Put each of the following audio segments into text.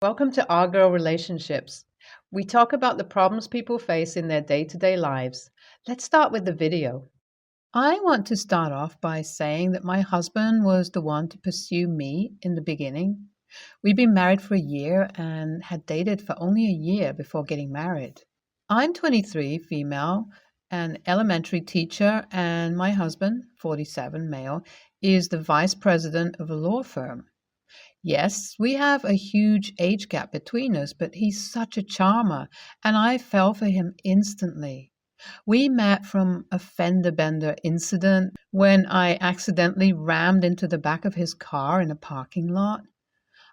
Welcome to Our Girl Relationships. We talk about the problems people face in their day-to-day lives. Let's start with the video. I want to start off by saying that my husband was the one to pursue me in the beginning. We'd been married for a year and had dated for only a year before getting married. I'm 23, female, an elementary teacher, and my husband, 47, male, is the vice president of a law firm. Yes, we have a huge age gap between us, but he's such a charmer, and I fell for him instantly. We met from a fender bender incident when I accidentally rammed into the back of his car in a parking lot.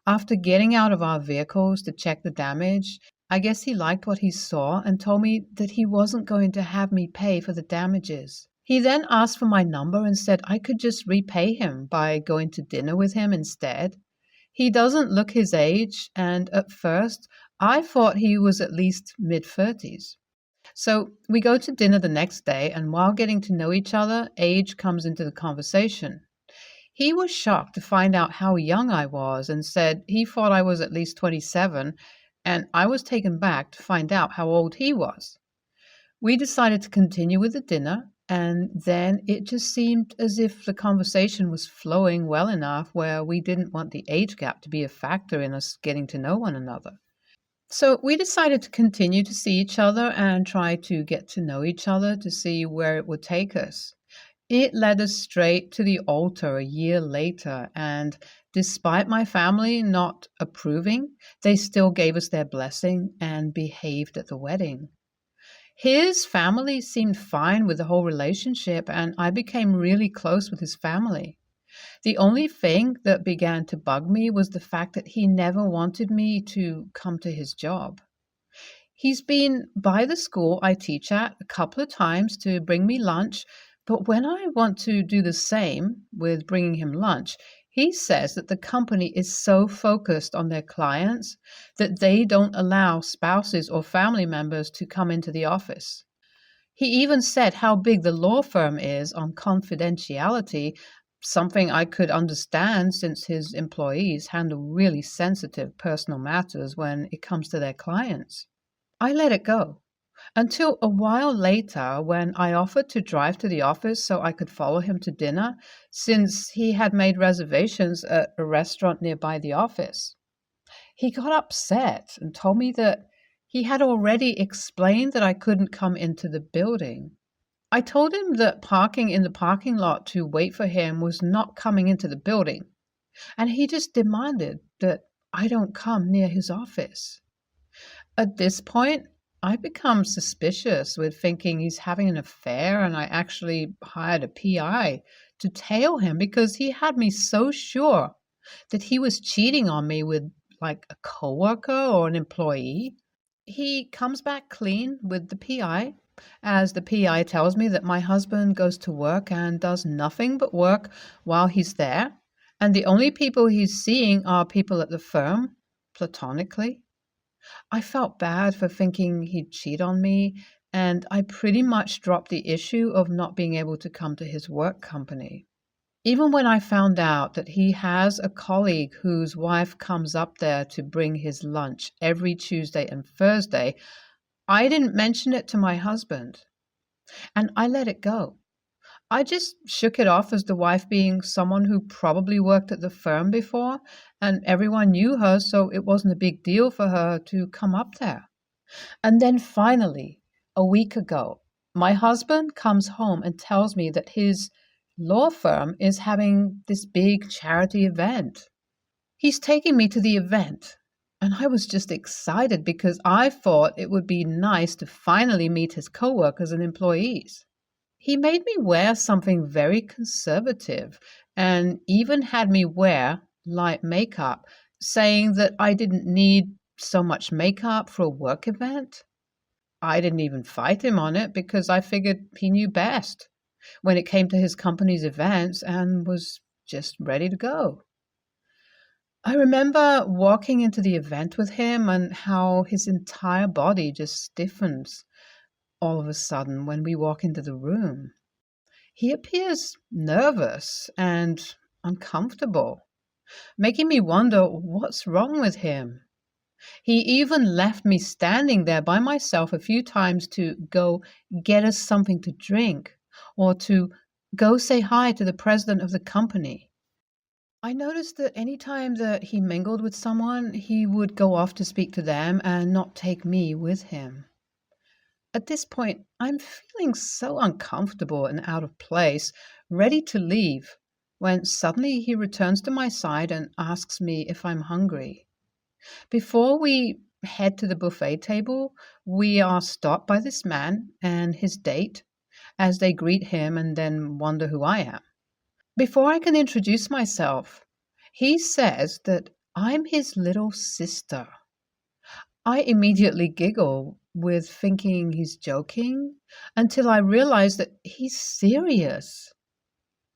After getting out of our vehicles to check the damage, I guess he liked what he saw and told me that he wasn't going to have me pay for the damages. He then asked for my number and said I could just repay him by going to dinner with him instead. He doesn't look his age, and at first I thought he was at least mid-30s. So we go to dinner the next day, and while getting to know each other, age comes into the conversation. He was shocked to find out how young I was and said he thought I was at least 27, and I was taken back to find out how old he was. We decided to continue with the dinner, and then it just seemed as if the conversation was flowing well enough where we didn't want the age gap to be a factor in us getting to know one another. So we decided to continue to see each other and try to get to know each other to see where it would take us. It led us straight to the altar a year later, and despite my family not approving, they still gave us their blessing and behaved at the wedding. His family seemed fine with the whole relationship, and I became really close with his family. The only thing that began to bug me was the fact that he never wanted me to come to his job. He's been by the school I teach at a couple of times to bring me lunch, but when I want to do the same with bringing him lunch, he says that the company is so focused on their clients that they don't allow spouses or family members to come into the office. He even said how big the law firm is on confidentiality, something I could understand since his employees handle really sensitive personal matters when it comes to their clients. I let it go. Until a while later, when I offered to drive to the office so I could follow him to dinner, since he had made reservations at a restaurant nearby the office. He got upset and told me that he had already explained that I couldn't come into the building. I told him that parking in the parking lot to wait for him was not coming into the building, and he just demanded that I don't come near his office. At this point, I become suspicious with thinking he's having an affair, and I actually hired a PI to tail him because he had me so sure that he was cheating on me with like a coworker or an employee. He comes back clean with the PI, as the PI tells me that my husband goes to work and does nothing but work while he's there, and the only people he's seeing are people at the firm, platonically. I felt bad for thinking he'd cheat on me, and I pretty much dropped the issue of not being able to come to his work company. Even when I found out that he has a colleague whose wife comes up there to bring his lunch every Tuesday and Thursday, I didn't mention it to my husband, and I let it go. I just shook it off as the wife being someone who probably worked at the firm before, and everyone knew her, so it wasn't a big deal for her to come up there. And then finally, a week ago, my husband comes home and tells me that his law firm is having this big charity event. He's taking me to the event, and I was just excited because I thought it would be nice to finally meet his coworkers and employees. He made me wear something very conservative and even had me wear light makeup, saying that I didn't need so much makeup for a work event. I didn't even fight him on it because I figured he knew best when it came to his company's events and was just ready to go. I remember walking into the event with him and how his entire body just stiffens all of a sudden when we walk into the room. He appears nervous and uncomfortable, making me wonder what's wrong with him. He even left me standing there by myself a few times to go get us something to drink or to go say hi to the president of the company. I noticed that any time that he mingled with someone, he would go off to speak to them and not take me with him. At this point, I'm feeling so uncomfortable and out of place, ready to leave, when suddenly he returns to my side and asks me if I'm hungry. Before we head to the buffet table, we are stopped by this man and his date as they greet him and then wonder who I am. Before I can introduce myself, he says that I'm his little sister. I immediately giggle with thinking he's joking until I realize that he's serious.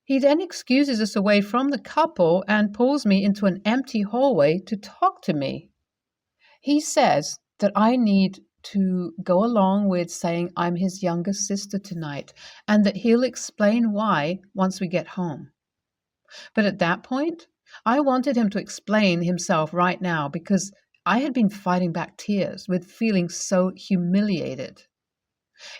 He then excuses us away from the couple and pulls me into an empty hallway to talk to me. He says that I need to go along with saying I'm his younger sister tonight and that he'll explain why once we get home. But at that point, I wanted him to explain himself right now because I had been fighting back tears with feeling so humiliated.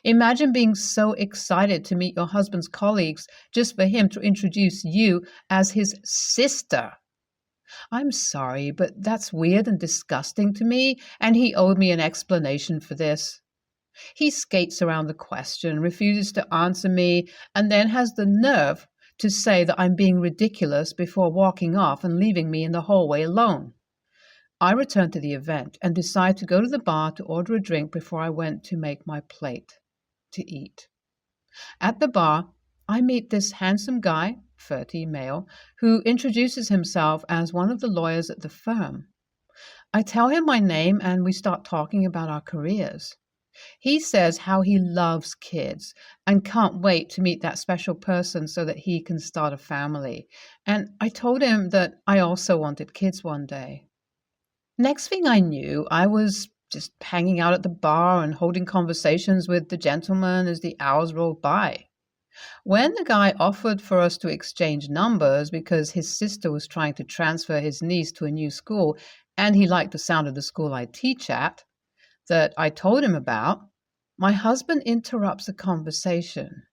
Imagine being so excited to meet your husband's colleagues just for him to introduce you as his sister. I'm sorry, but that's weird and disgusting to me, and he owed me an explanation for this. He skates around the question, refuses to answer me, and then has the nerve to say that I'm being ridiculous before walking off and leaving me in the hallway alone. I return to the event and decide to go to the bar to order a drink before I went to make my plate to eat. At the bar, I meet this handsome guy, 30 male, who introduces himself as one of the lawyers at the firm. I tell him my name and we start talking about our careers. He says how he loves kids and can't wait to meet that special person so that he can start a family. And I told him that I also wanted kids one day. Next thing I knew, I was just hanging out at the bar and holding conversations with the gentleman as the hours rolled by. When the guy offered for us to exchange numbers because his sister was trying to transfer his niece to a new school and he liked the sound of the school I teach at, that I told him about, my husband interrupts the conversation.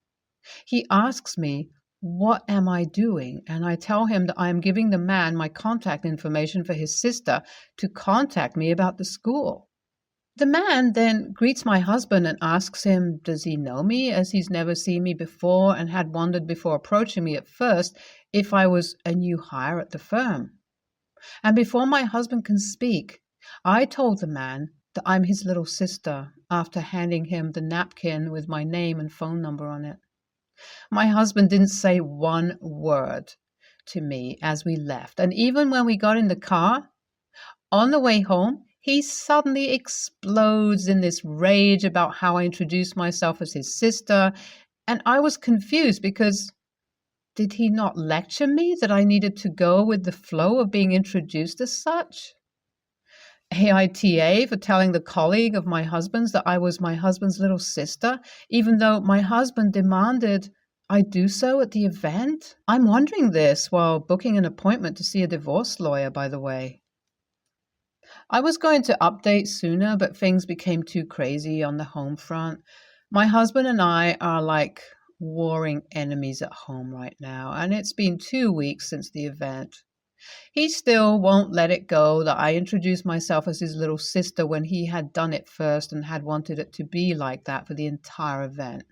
He asks me, "What am I doing?" And I tell him that I am giving the man my contact information for his sister to contact me about the school. The man then greets my husband and asks him, does he know me, as he's never seen me before and had wondered before approaching me at first if I was a new hire at the firm. And before my husband can speak, I told the man that I'm his little sister after handing him the napkin with my name and phone number on it. My husband didn't say one word to me as we left, and even when we got in the car, on the way home, he suddenly explodes in this rage about how I introduced myself as his sister, and I was confused because did he not lecture me that I needed to go with the flow of being introduced as such? AITA for telling the colleague of my husband's that I was my husband's little sister, even though my husband demanded I do so at the event? I'm wondering this while booking an appointment to see a divorce lawyer, by the way. I was going to update sooner, but things became too crazy on the home front. My husband and I are like warring enemies at home right now, and it's been 2 weeks since the event. He still won't let it go that I introduced myself as his little sister when he had done it first and had wanted it to be like that for the entire event.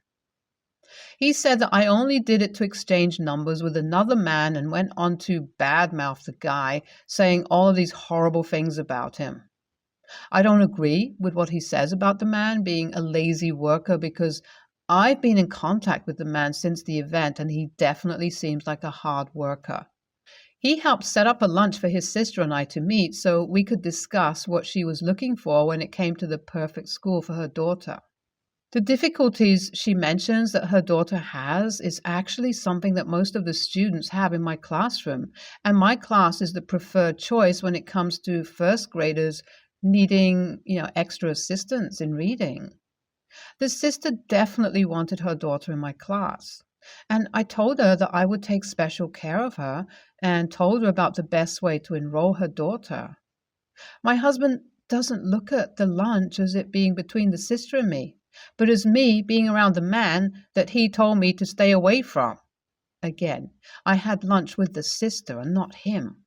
He said that I only did it to exchange numbers with another man and went on to badmouth the guy, saying all of these horrible things about him. I don't agree with what he says about the man being a lazy worker because I've been in contact with the man since the event and he definitely seems like a hard worker. He helped set up a lunch for his sister and I to meet so we could discuss what she was looking for when it came to the perfect school for her daughter. The difficulties she mentions that her daughter has is actually something that most of the students have in my classroom, and my class is the preferred choice when it comes to first graders needing, extra assistance in reading. The sister definitely wanted her daughter in my class. And I told her that I would take special care of her and told her about the best way to enroll her daughter. My husband doesn't look at the lunch as it being between the sister and me, but as me being around the man that he told me to stay away from. Again, I had lunch with the sister and not him.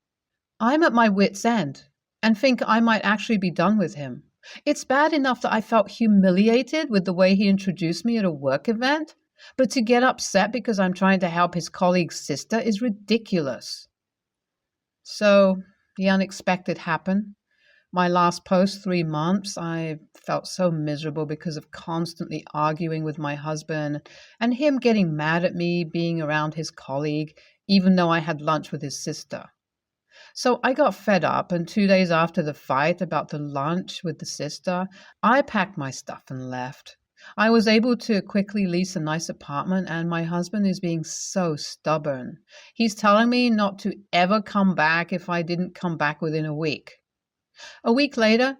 I'm at my wit's end and think I might actually be done with him. It's bad enough that I felt humiliated with the way he introduced me at a work event, but to get upset because I'm trying to help his colleague's sister is ridiculous. So the unexpected happened. My last post 3 months, I felt so miserable because of constantly arguing with my husband and him getting mad at me being around his colleague, even though I had lunch with his sister. So I got fed up, and 2 days after the fight about the lunch with the sister, I packed my stuff and left. I was able to quickly lease a nice apartment, and my husband is being so stubborn. He's telling me not to ever come back if I didn't come back within a week. A week later,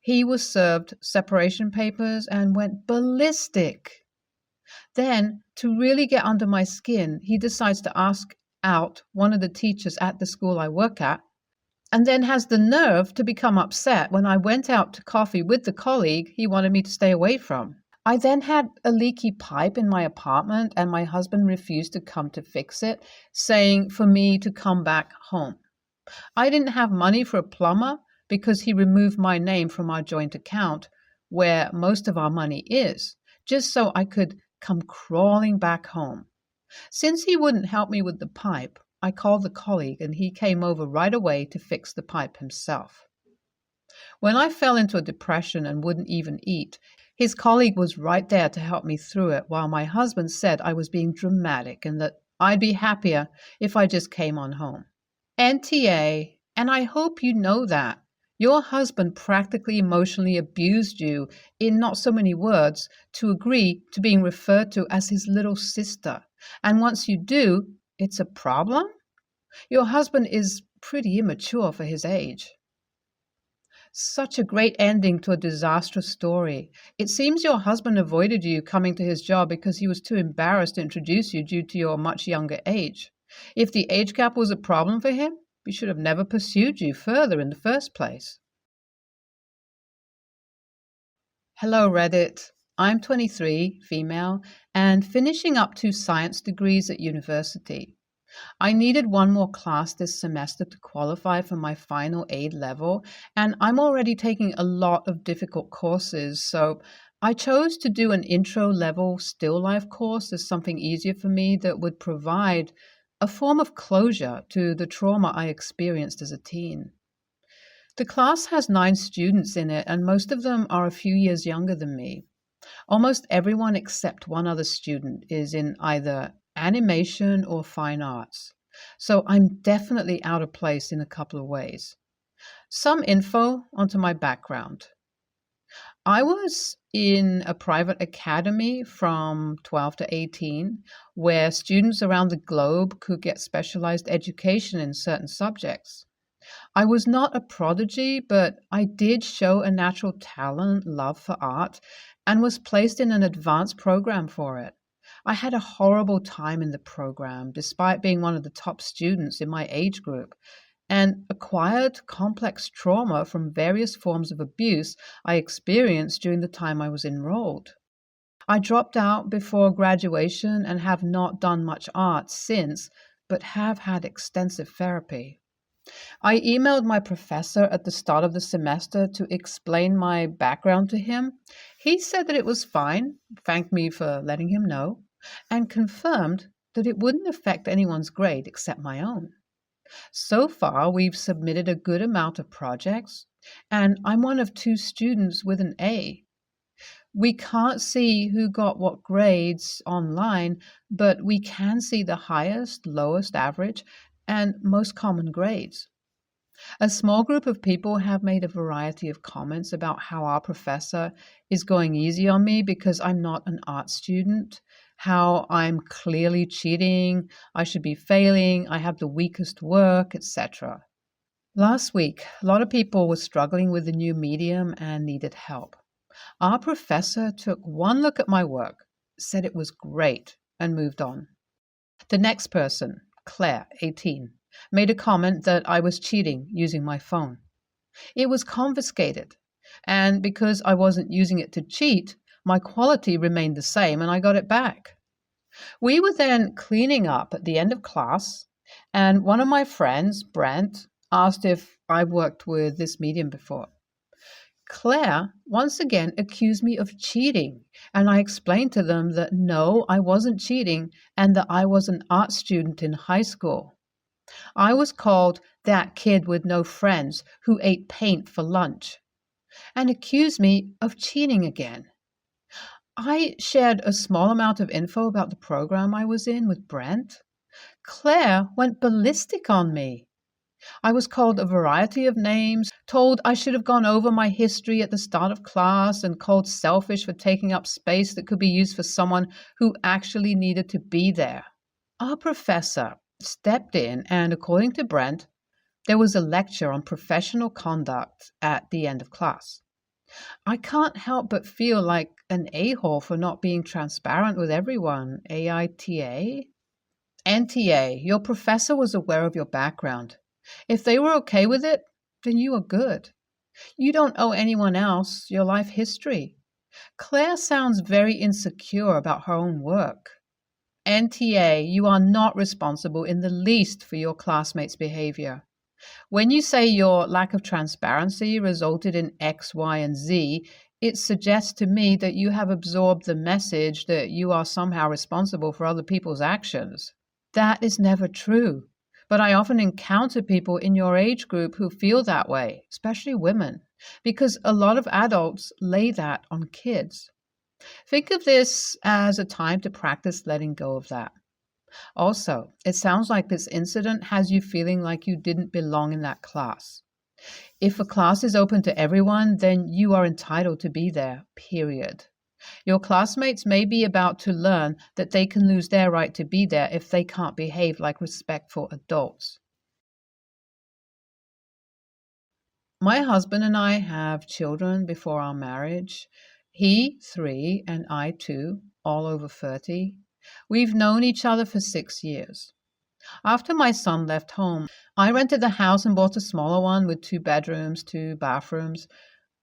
he was served separation papers and went ballistic. Then, to really get under my skin, he decides to ask out one of the teachers at the school I work at, and then has the nerve to become upset when I went out to coffee with the colleague he wanted me to stay away from. I then had a leaky pipe in my apartment, and my husband refused to come to fix it, saying for me to come back home. I didn't have money for a plumber because he removed my name from our joint account, where most of our money is, just so I could come crawling back home. Since he wouldn't help me with the pipe, I called the colleague and he came over right away to fix the pipe himself. When I fell into a depression and wouldn't even eat, his colleague was right there to help me through it, while my husband said I was being dramatic and that I'd be happier if I just came on home. NTA, and I hope you know that. Your husband practically emotionally abused you, in not so many words, to agree to being referred to as his little sister. And once you do, it's a problem? Your husband is pretty immature for his age. Such a great ending to a disastrous story. It seems your husband avoided you coming to his job because he was too embarrassed to introduce you due to your much younger age. If the age gap was a problem for him, he should have never pursued you further in the first place. Hello, Reddit. I'm 23, female, and finishing up 2 science degrees at university. I needed one more class this semester to qualify for my final aid level, and I'm already taking a lot of difficult courses, so I chose to do an intro-level still life course as something easier for me that would provide a form of closure to the trauma I experienced as a teen. The class has 9 students in it, and most of them are a few years younger than me. Almost everyone except one other student is in either animation or fine arts, so I'm definitely out of place in a couple of ways. Some info onto my background. I was in a private academy from 12 to 18, where students around the globe could get specialized education in certain subjects. I was not a prodigy, but I did show a natural talent, love for art, and was placed in an advanced program for it. I had a horrible time in the program, despite being one of the top students in my age group, and acquired complex trauma from various forms of abuse I experienced during the time I was enrolled. I dropped out before graduation and have not done much art since, but have had extensive therapy. I emailed my professor at the start of the semester to explain my background to him. He said that it was fine, thanked me for letting him know, and confirmed that it wouldn't affect anyone's grade except my own. So far, we've submitted a good amount of projects, and I'm one of 2 students with an A. We can't see who got what grades online, but we can see the highest, lowest, average, and most common grades. A small group of people have made a variety of comments about how our professor is going easy on me because I'm not an art student, how I'm clearly cheating, I should be failing, I have the weakest work, etc. Last week, a lot of people were struggling with the new medium and needed help. Our professor took one look at my work, said it was great, and moved on. The next person, Claire, 18, made a comment that I was cheating using my phone. It was confiscated, And because I wasn't using it to cheat, my quality remained the same and I got it back. We were then cleaning up at the end of class, and one of my friends, Brent, asked if I worked with this medium before. Claire once again accused me of cheating, and I explained to them that no, I wasn't cheating and that I was an art student in high school. I was called that kid with no friends who ate paint for lunch and accused me of cheating again. I shared a small amount of info about the program I was in with Brent. Claire went ballistic on me. I was called a variety of names, told I should have gone over my history at the start of class, and called selfish for taking up space that could be used for someone who actually needed to be there. Our professor stepped in, and according to Brent, there was a lecture on professional conduct at the end of class. I can't help but feel like an a-hole for not being transparent with everyone. AITA? NTA, your professor was aware of your background. If they were okay with it, then you are good. You don't owe anyone else your life history. Claire sounds very insecure about her own work. NTA, you are not responsible in the least for your classmates' behavior. When you say your lack of transparency resulted in X, Y, and Z, it suggests to me that you have absorbed the message that you are somehow responsible for other people's actions. That is never true. But I often encounter people in your age group who feel that way, especially women, because a lot of adults lay that on kids. Think of this as a time to practice letting go of that. Also, it sounds like this incident has you feeling like you didn't belong in that class. If a class is open to everyone, then you are entitled to be there, period. Your classmates may be about to learn that they can lose their right to be there if they can't behave like respectful adults. My husband and I have children before our marriage. He, 3, and I, 2, all over 30. We've known each other for 6 years. After my son left home, I rented the house and bought a smaller one with 2 bedrooms, 2 bathrooms,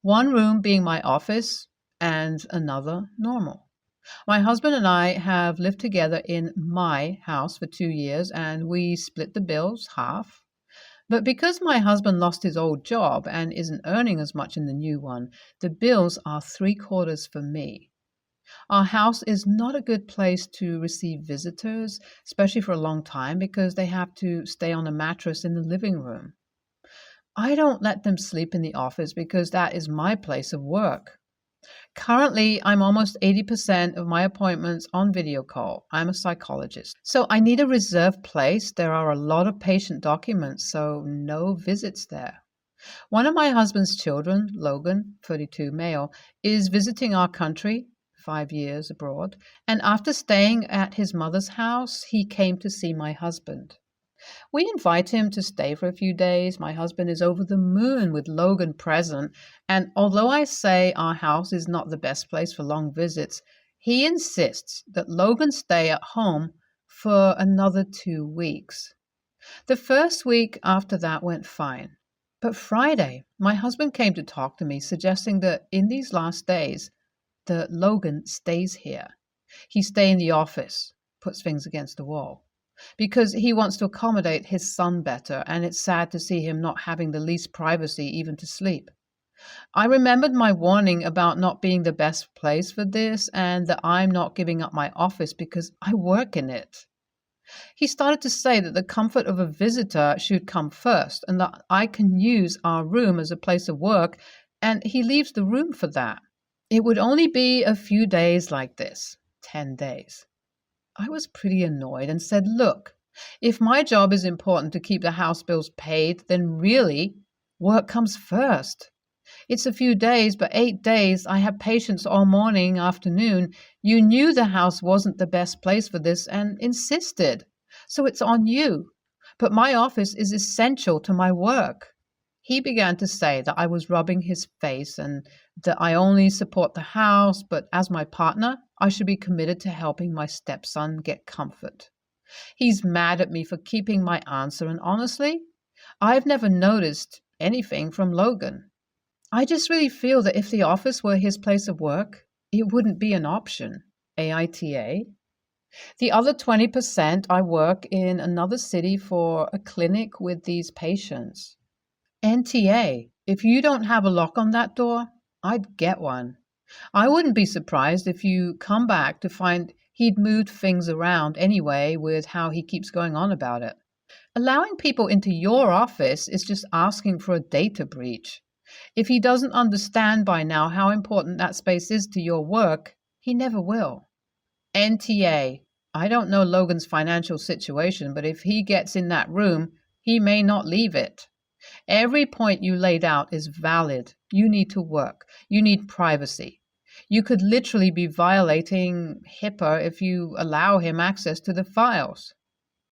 one room being my office and another normal. My husband and I have lived together in my house for 2 years, and we split the bills half. But because my husband lost his old job and isn't earning as much in the new one, the bills are 3/4 for me. Our house is not a good place to receive visitors, especially for a long time, because they have to stay on a mattress in the living room. I don't let them sleep in the office because that is my place of work. Currently, I'm almost 80% of my appointments on video call. I'm a psychologist. So I need a reserved place. There are a lot of patient documents, so no visits there. One of my husband's children, Logan, 32 male, is visiting our country, 5 years abroad, and after staying at his mother's house, he came to see my husband. We invite him to stay for a few days. My husband is over the moon with Logan present, and although I say our house is not the best place for long visits, he insists that Logan stay at home for another 2 weeks. The first week after that went fine. But Friday, my husband came to talk to me, suggesting that in these last days, that Logan stays here. He stay in the office, puts things against the wall, because he wants to accommodate his son better, and it's sad to see him not having the least privacy even to sleep. I remembered my warning about not being the best place for this, and that I'm not giving up my office because I work in it. He started to say that the comfort of a visitor should come first, and that I can use our room as a place of work, and he leaves the room for that. It would only be a few days like this, 10 days. I was pretty annoyed and said, look, if my job is important to keep the house bills paid, then really, work comes first. It's a few days, but 8 days, I have patients all morning, afternoon. You knew the house wasn't the best place for this and insisted. So it's on you. But my office is essential to my work. He began to say that I was rubbing his face and that I only support the house, but as my partner, I should be committed to helping my stepson get comfort. He's mad at me for keeping my answer, and honestly, I've never noticed anything from Logan. I just really feel that if the office were his place of work, it wouldn't be an option. AITA. The other 20%, I work in another city for a clinic with these patients. NTA. If you don't have a lock on that door, I'd get one. I wouldn't be surprised if you come back to find he'd moved things around anyway with how he keeps going on about it. Allowing people into your office is just asking for a data breach. If he doesn't understand by now how important that space is to your work, he never will. NTA. I don't know Logan's financial situation, but if he gets in that room, he may not leave it. Every point you laid out is valid. You need to work. You need privacy. You could literally be violating HIPAA if you allow him access to the files.